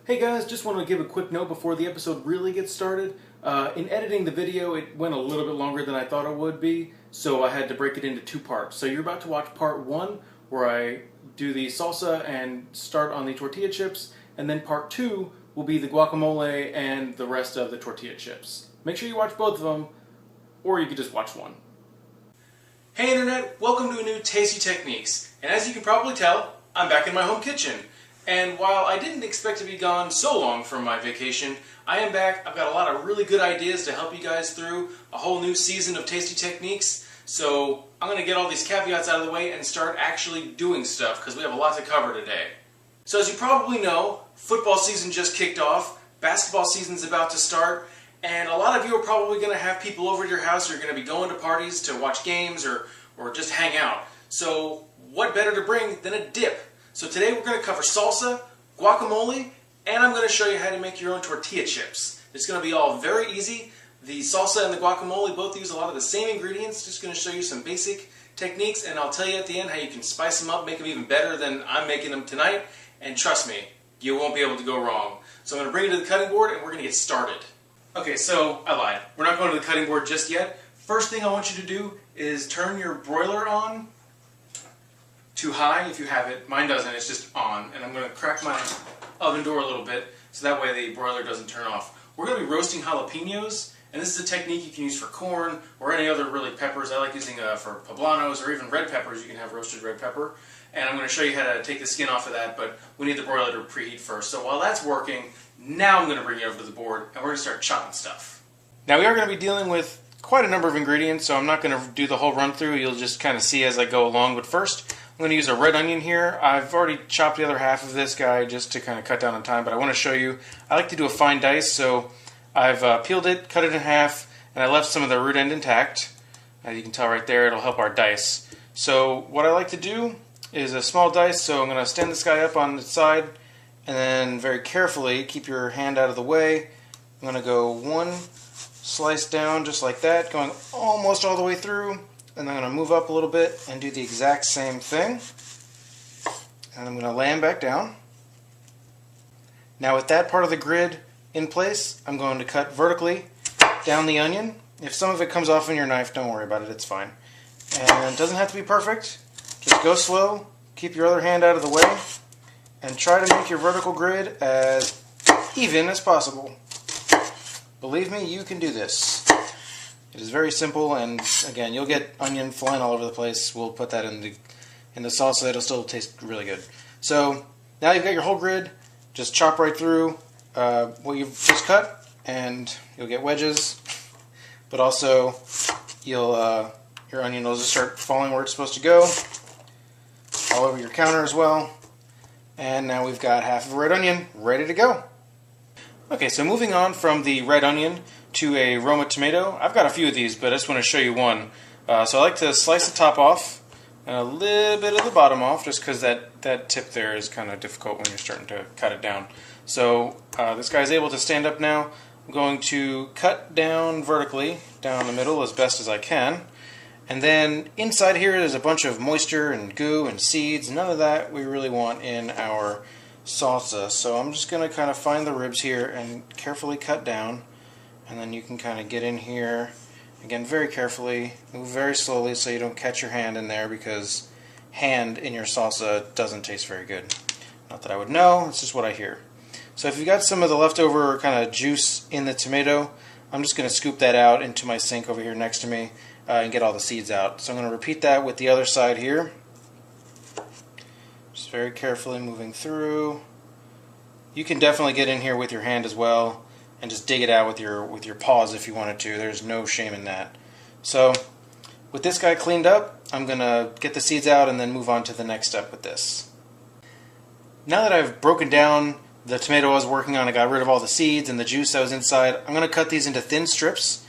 Hey guys, just want to give a quick note before the episode really gets started. In editing the video, it went a little bit longer than I thought it would be, so I had to break it into two parts. So you're about to watch part one, where I do the salsa and start on the tortilla chips, and then part two will be the guacamole and the rest of the tortilla chips. Make sure you watch both of them, or you could just watch one. Hey Internet, welcome to a new Tasty Techniques, and as you can probably tell, I'm back in my home kitchen. And while I didn't expect to be gone so long from my vacation, I am back. I've got a lot of really good ideas to help you guys through a whole new season of Tasty Techniques. So I'm going to get all these caveats out of the way and start actually doing stuff because we have a lot to cover today. So as you probably know, football season just kicked off, basketball season's about to start, and a lot of you are probably going to have people over at your house. You're going to be going to parties to watch games or just hang out. So what better to bring than a dip? So today we're going to cover salsa, guacamole, and I'm going to show you how to make your own tortilla chips. It's going to be all very easy. The salsa and the guacamole both use a lot of the same ingredients. Just going to show you some basic techniques, and I'll tell you at the end how you can spice them up, make them even better than I'm making them tonight. And trust me, you won't be able to go wrong. So I'm going to bring it to the cutting board and we're going to get started. Okay, so I lied. We're not going to the cutting board just yet. First thing I want you to do is turn your broiler on to high if you have it. Mine doesn't, it's just on. And I'm going to crack my oven door a little bit so that way the broiler doesn't turn off. We're going to be roasting jalapenos, and this is a technique you can use for corn or any other really peppers. I like using for poblanos or even red peppers. You can have roasted red pepper. And I'm going to show you how to take the skin off of that, but we need the broiler to preheat first. So while that's working, now I'm going to bring you over to the board and we're going to start chopping stuff. Now we are going to be dealing with quite a number of ingredients, so I'm not going to do the whole run through. You'll just kind of see as I go along, but first I'm going to use a red onion here. I've already chopped the other half of this guy just to kind of cut down on time, but I want to show you. I like to do a fine dice, so I've peeled it, cut it in half, and I left some of the root end intact. As you can tell right there, it'll help our dice. So what I like to do is a small dice, so I'm going to stand this guy up on its side, and then very carefully, keep your hand out of the way. I'm going to go one slice down just like that, going almost all the way through. And I'm going to move up a little bit and do the exact same thing. And I'm going to lay them back down. Now with that part of the grid in place, I'm going to cut vertically down the onion. If some of it comes off in your knife, don't worry about it, it's fine. And it doesn't have to be perfect. Just go slow, keep your other hand out of the way, and try to make your vertical grid as even as possible. Believe me, you can do this. It is very simple, and again, you'll get onion flying all over the place. We'll put that in the salsa. It'll still taste really good. So now you've got your whole grid. Just chop right through what you've just cut, and you'll get wedges. But also, your onion will just start falling where it's supposed to go, all over your counter as well. And now we've got half of a red onion ready to go. Okay, so moving on from the red onion to a Roma tomato. I've got a few of these, but I just want to show you one. So I like to slice the top off and a little bit of the bottom off, just because that tip there is kind of difficult when you're starting to cut it down. So this guy's able to stand up now. I'm going to cut down vertically, down the middle as best as I can. And then inside here there's a bunch of moisture and goo and seeds. None of that we really want in our salsa. So I'm just going to kind of find the ribs here and carefully cut down. And then you can kind of get in here, again very carefully, move very slowly so you don't catch your hand in there, because hand in your salsa doesn't taste very good. Not that I would know, it's just what I hear. So if you've got some of the leftover kind of juice in the tomato, I'm just going to scoop that out into my sink over here next to me and get all the seeds out. So I'm going to repeat that with the other side here. Just very carefully moving through. You can definitely get in here with your hand as well, and just dig it out with your paws if you wanted to. There's no shame in that. So with this guy cleaned up, I'm going to get the seeds out and then move on to the next step with this. Now that I've broken down the tomato I was working on, I got rid of all the seeds and the juice that was inside, I'm going to cut these into thin strips.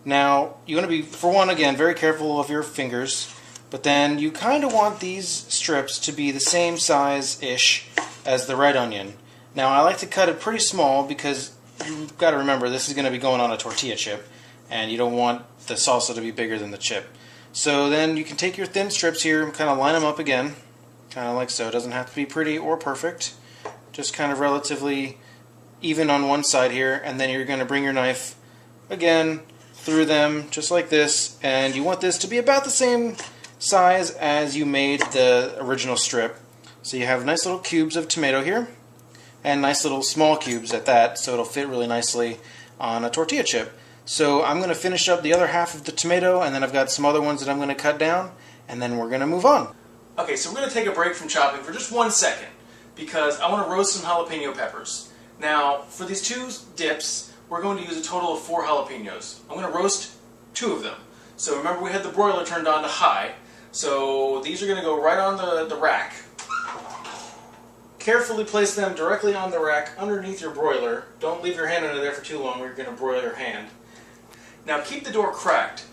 Now you want to be, for one, again, very careful of your fingers, but then you kind of want these strips to be the same size-ish as the red onion. Now I like to cut it pretty small because you've got to remember this is going to be going on a tortilla chip, and you don't want the salsa to be bigger than the chip. So then you can take your thin strips here and kind of line them up again, kind of like so. It doesn't have to be pretty or perfect, just kind of relatively even on one side here, and then you're going to bring your knife again through them just like this, and you want this to be about the same size as you made the original strip. So you have nice little cubes of tomato here, and nice little small cubes at that, so it'll fit really nicely on a tortilla chip. So I'm going to finish up the other half of the tomato, and then I've got some other ones that I'm going to cut down, and then we're going to move on. Okay, so we're going to take a break from chopping for just 1 second, because I want to roast some jalapeno peppers. Now, for these 2 dips, we're going to use a total of 4 jalapenos. I'm going to roast 2 of them. So remember, we had the broiler turned on to high, so these are going to go right on the rack. Carefully place them directly on the rack underneath your broiler. Don't leave your hand under there for too long or you're going to broil your hand. Now keep the door cracked.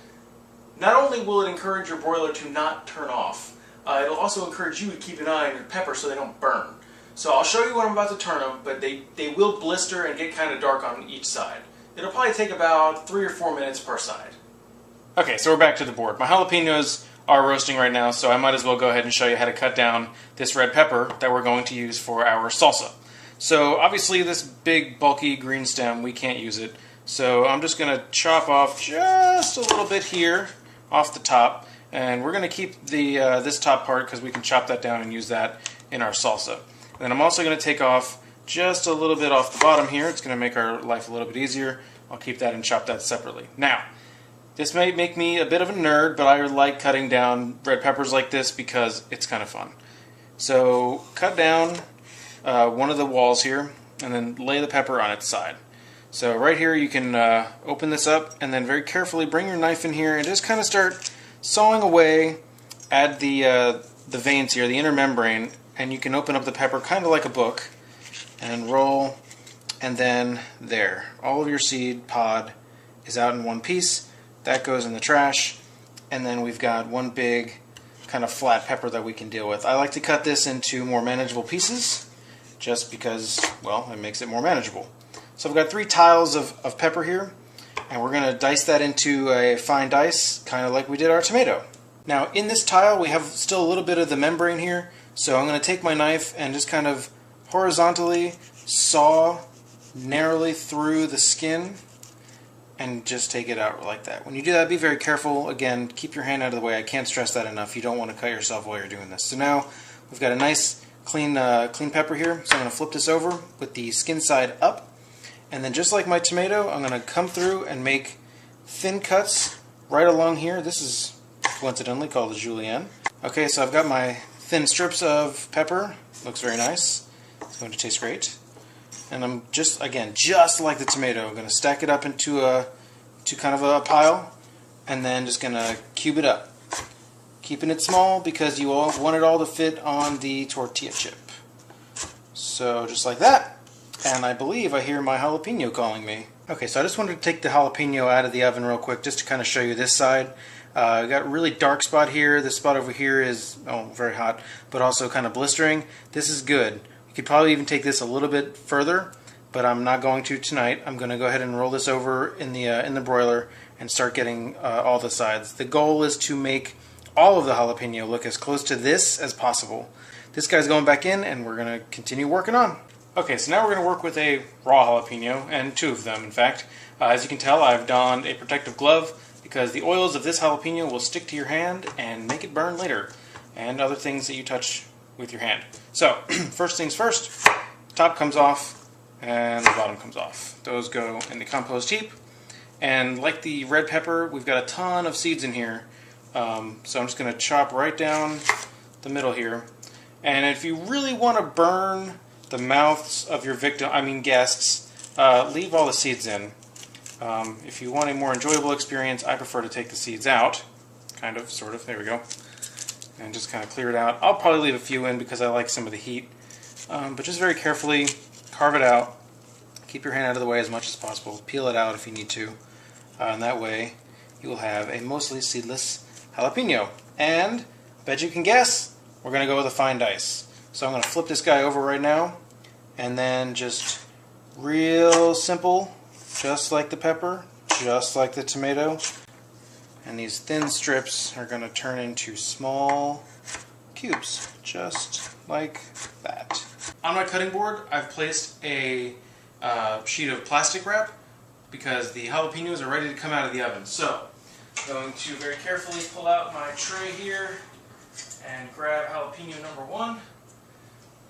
Not only will it encourage your broiler to not turn off, it'll also encourage you to keep an eye on your peppers so they don't burn. So I'll show you when I'm about to turn them, but they will blister and get kind of dark on each side. It'll probably take about 3 or 4 minutes per side. Okay, so we're back to the board. My jalapenos are roasting right now, so I might as well go ahead and show you how to cut down this red pepper that we're going to use for our salsa. So obviously this big bulky green stem, we can't use it. So I'm just going to chop off just a little bit here off the top, and we're going to keep the this top part because we can chop that down and use that in our salsa. And then I'm also going to take off just a little bit off the bottom here. It's going to make our life a little bit easier. I'll keep that and chop that separately. Now, this may make me a bit of a nerd, but I like cutting down red peppers like this because it's kind of fun. So cut down one of the walls here and then lay the pepper on its side. So right here you can open this up and then very carefully bring your knife in here and just kind of start sawing away at the veins here, the inner membrane, and you can open up the pepper kind of like a book and roll, and then there. All of your seed pod is out in one piece. That goes in the trash, and then we've got one big kind of flat pepper that we can deal with. I like to cut this into more manageable pieces just because, well, it makes it more manageable. So I've got 3 tiles of pepper here, and we're going to dice that into a fine dice, kind of like we did our tomato. Now in this tile we have still a little bit of the membrane here, so I'm going to take my knife and just kind of horizontally saw narrowly through the skin and just take it out like that. When you do that, be very careful. Again, keep your hand out of the way. I can't stress that enough. You don't want to cut yourself while you're doing this. So now we've got a nice clean pepper here. So I'm going to flip this over with the skin side up. And then just like my tomato, I'm going to come through and make thin cuts right along here. This is coincidentally called a julienne. Okay, so I've got my thin strips of pepper. Looks very nice. It's going to taste great. And I'm just, again, just like the tomato, I'm going to stack it up into kind of a pile, and then just going to cube it up. Keeping it small because you all want it all to fit on the tortilla chip. So just like that. And I believe I hear my jalapeno calling me. Okay, so I just wanted to take the jalapeno out of the oven real quick just to kind of show you this side. I got a really dark spot here. This spot over here is, oh, very hot, but also kind of blistering. This is good. You could probably even take this a little bit further, but I'm not going to tonight. I'm going to go ahead and roll this over in the broiler and start getting all the sides. The goal is to make all of the jalapeno look as close to this as possible. This guy's going back in, and we're going to continue working on. Okay, so now we're going to work with a raw jalapeno, and 2 of them, in fact. As you can tell, I've donned a protective glove because the oils of this jalapeno will stick to your hand and make it burn later, and other things that you touch with your hand. So, first things first, top comes off and the bottom comes off. Those go in the compost heap. And like the red pepper, we've got a ton of seeds in here. So I'm just going to chop right down the middle here. And if you really want to burn the mouths of your guests, leave all the seeds in. If you want a more enjoyable experience, I prefer to take the seeds out. Kind of, sort of, there we go. And just kind of clear it out. I'll probably leave a few in because I like some of the heat. But just very carefully carve it out. Keep your hand out of the way as much as possible. Peel it out if you need to. And that way you will have a mostly seedless jalapeno. And, bet you can guess, we're going to go with a fine dice. So I'm going to flip this guy over right now. And then just real simple, just like the pepper, just like the tomato. And these thin strips are going to turn into small cubes, just like that. On my cutting board, I've placed a sheet of plastic wrap because the jalapenos are ready to come out of the oven. So, I'm going to very carefully pull out my tray here and grab jalapeno number 1.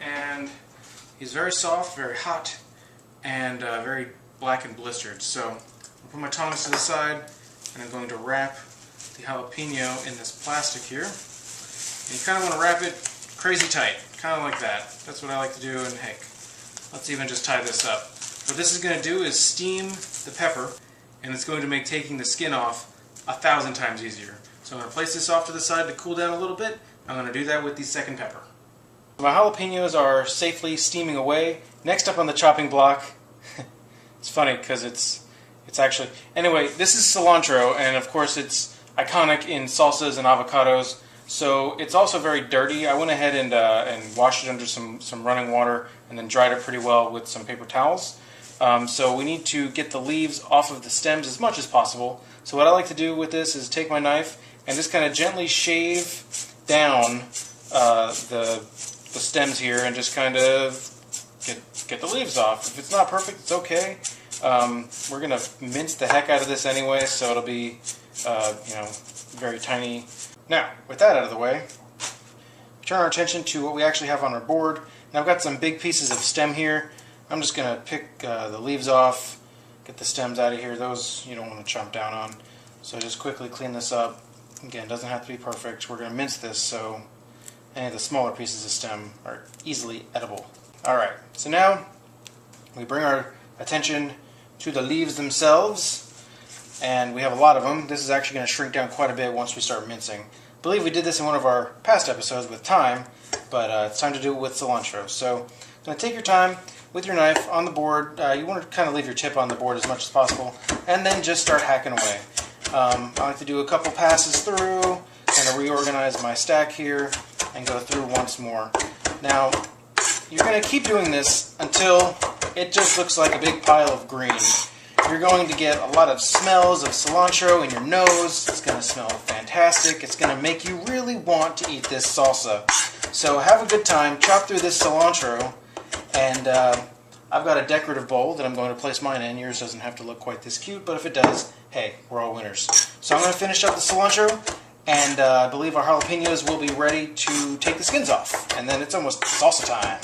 And he's very soft, very hot, and very black and blistered. So, I'll put my tongs to the side, and I'm going to wrap the jalapeno in this plastic here. And you kind of want to wrap it crazy tight, kind of like that. That's what I like to do, and heck, let's even just tie this up. What this is going to do is steam the pepper, and it's going to make taking the skin off 1,000 times easier. So I'm going to place this off to the side to cool down a little bit. I'm going to do that with the second pepper. My jalapenos are safely steaming away. Next up on the chopping block, it's funny because it's actually... Anyway, this is cilantro, and of course it's iconic in salsas and avocados. So it's also very dirty. I went ahead and washed it under some running water and then dried it pretty well with some paper towels. So we need to get the leaves off of the stems as much as possible. So what I like to do with this is take my knife and just kind of gently shave down the stems here and just kind of get the leaves off. If it's not perfect, it's okay. We're going to mince the heck out of this anyway, so it'll be very tiny. Now, with that out of the way, turn our attention to what we actually have on our board. Now I've got some big pieces of stem here. I'm just going to pick the leaves off, get the stems out of here. Those you don't want to chomp down on. So just quickly clean this up. Again, it doesn't have to be perfect. We're going to mince this so any of the smaller pieces of stem are easily edible. Alright, so now we bring our attention to the leaves themselves. And we have a lot of them. This is actually going to shrink down quite a bit once we start mincing. I believe we did this in one of our past episodes with thyme, but it's time to do it with cilantro. So, going to take your time with your knife on the board. You want to kind of leave your tip on the board as much as possible, and then just start hacking away. I like to do a couple passes through, kind of reorganize my stack here, and go through once more. Now, you're going to keep doing this until it just looks like a big pile of green. You're going to get a lot of smells of cilantro in your nose. It's going to smell fantastic. It's going to make you really want to eat this salsa. So have a good time. Chop through this cilantro. And I've got a decorative bowl that I'm going to place mine in. Yours doesn't have to look quite this cute, but if it does, hey, we're all winners. So I'm going to finish up the cilantro. And I believe our jalapenos will be ready to take the skins off. And then it's almost salsa time.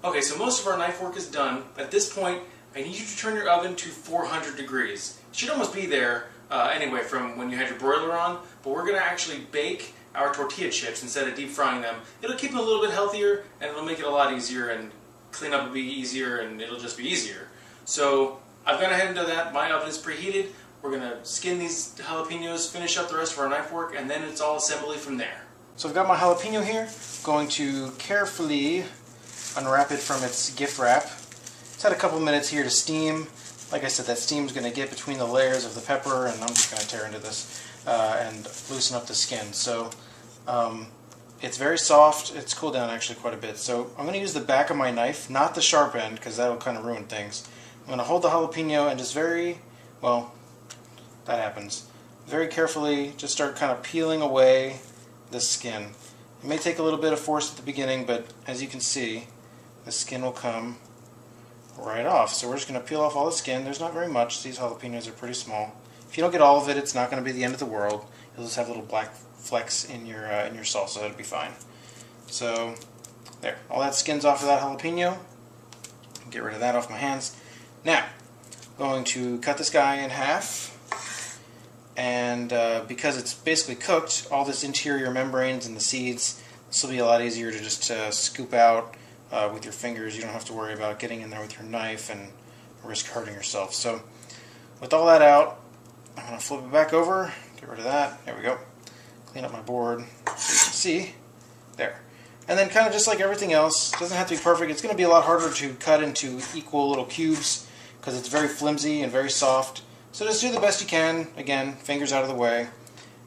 Okay, so most of our knife work is done. At this point, I need you to turn your oven to 400 degrees. It should almost be there anyway from when you had your broiler on, but we're going to actually bake our tortilla chips instead of deep frying them. It'll keep them a little bit healthier, and it'll make it a lot easier, and clean up will be easier, and it'll just be easier. So I've gone ahead and done that. My oven is preheated. We're going to skin these jalapenos, finish up the rest of our knife work, and then it's all assembly from there. So I've got my jalapeno here. Going to carefully unwrap it from its gift wrap. It's had a couple minutes here to steam. Like I said, that steam's going to get between the layers of the pepper, and I'm just going to tear into this and loosen up the skin. So it's very soft. It's cooled down actually quite a bit. So I'm going to use the back of my knife, not the sharp end, because that'll kind of ruin things. I'm going to hold the jalapeno and just that happens. Very carefully just start kind of peeling away the skin. It may take a little bit of force at the beginning, but as you can see, the skin will come right off. So we're just going to peel off all the skin. There's not very much. These jalapenos are pretty small. If you don't get all of it, it's not going to be the end of the world. You'll just have little black flecks in your salsa. It'll be fine. So there, all that skin's off of that jalapeno. Get rid of that off my hands. Now, I'm going to cut this guy in half. And because it's basically cooked, all this interior membranes and the seeds, this will be a lot easier to just scoop out with your fingers. You don't have to worry about getting in there with your knife and risk hurting yourself. So with all that out, I'm going to flip it back over, get rid of that. There we go. Clean up my board so you can see. There. And then kind of just like everything else, it doesn't have to be perfect. It's going to be a lot harder to cut into equal little cubes because it's very flimsy and very soft. So just do the best you can. Again, fingers out of the way.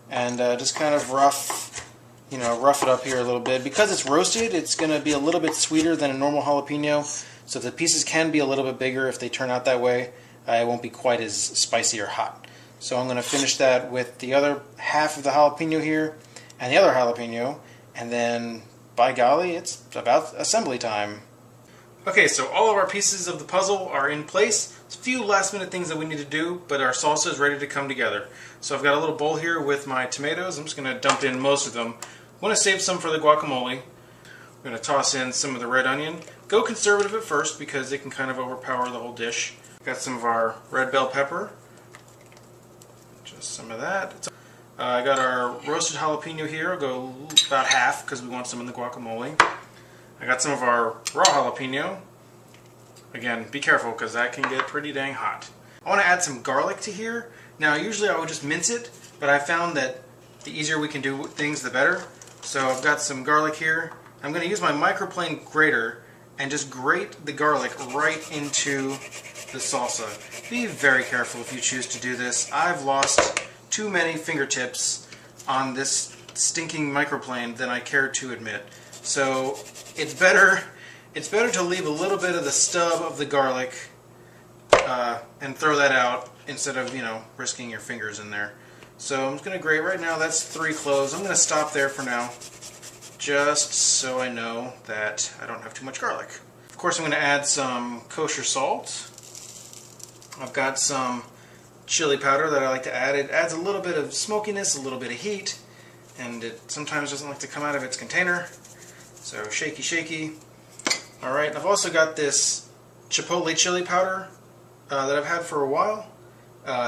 And just kind of rough it up here a little bit. Because it's roasted, it's going to be a little bit sweeter than a normal jalapeno. So the pieces can be a little bit bigger if they turn out that way. It won't be quite as spicy or hot. So I'm going to finish that with the other half of the jalapeno here and the other jalapeno. And then, by golly, it's about assembly time. Okay, so all of our pieces of the puzzle are in place. There's a few last minute things that we need to do, but our salsa is ready to come together. So I've got a little bowl here with my tomatoes. I'm just going to dump in most of them. I want to save some for the guacamole. I'm going to toss in some of the red onion. Go conservative at first because it can kind of overpower the whole dish. Got some of our red bell pepper. Just some of that. I got our roasted jalapeno here. I'll go about half because we want some in the guacamole. I got some of our raw jalapeno. Again, be careful because that can get pretty dang hot. I want to add some garlic to here. Now, usually I would just mince it, but I found that the easier we can do things, the better. So I've got some garlic here. I'm going to use my microplane grater and just grate the garlic right into the salsa. Be very careful if you choose to do this. I've lost too many fingertips on this stinking microplane than I care to admit. So it's better to leave a little bit of the stub of the garlic and throw that out instead of, risking your fingers in there. So I'm just going to grate right now. That's 3 cloves. I'm going to stop there for now, just so I know that I don't have too much garlic. Of course, I'm going to add some kosher salt. I've got some chili powder that I like to add. It adds a little bit of smokiness, a little bit of heat, and it sometimes doesn't like to come out of its container. So shaky, shaky. Alright, I've also got this chipotle chili powder that I've had for a while.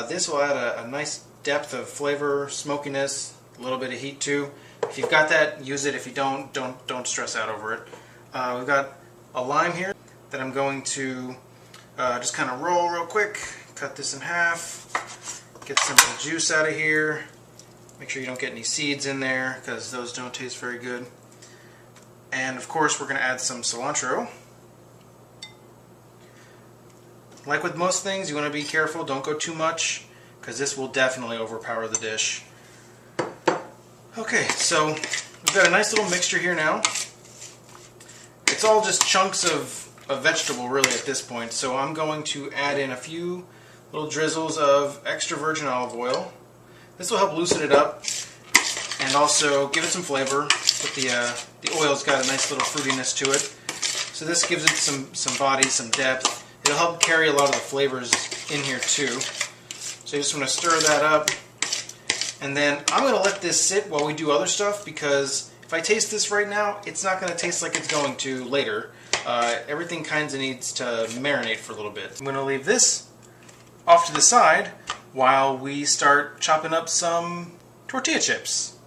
This will add a nice depth of flavor, smokiness, a little bit of heat too. If you've got that, use it. If you don't stress out over it. We've got a lime here that I'm going to just kind of roll real quick. Cut this in half. Get some of the juice out of here. Make sure you don't get any seeds in there because those don't taste very good. And of course we're going to add some cilantro. Like with most things, you want to be careful, don't go too much, because this will definitely overpower the dish. Okay, so we've got a nice little mixture here now. It's all just chunks of vegetable really at this point, so I'm going to add in a few little drizzles of extra virgin olive oil. This will help loosen it up and also give it some flavor. But the oil's got a nice little fruitiness to it. So this gives it some body, some depth. It'll help carry a lot of the flavors in here too. So you just want to stir that up. And then I'm going to let this sit while we do other stuff, because if I taste this right now, it's not going to taste like it's going to later. Everything kind of needs to marinate for a little bit. I'm going to leave this off to the side while we start chopping up some tortilla chips.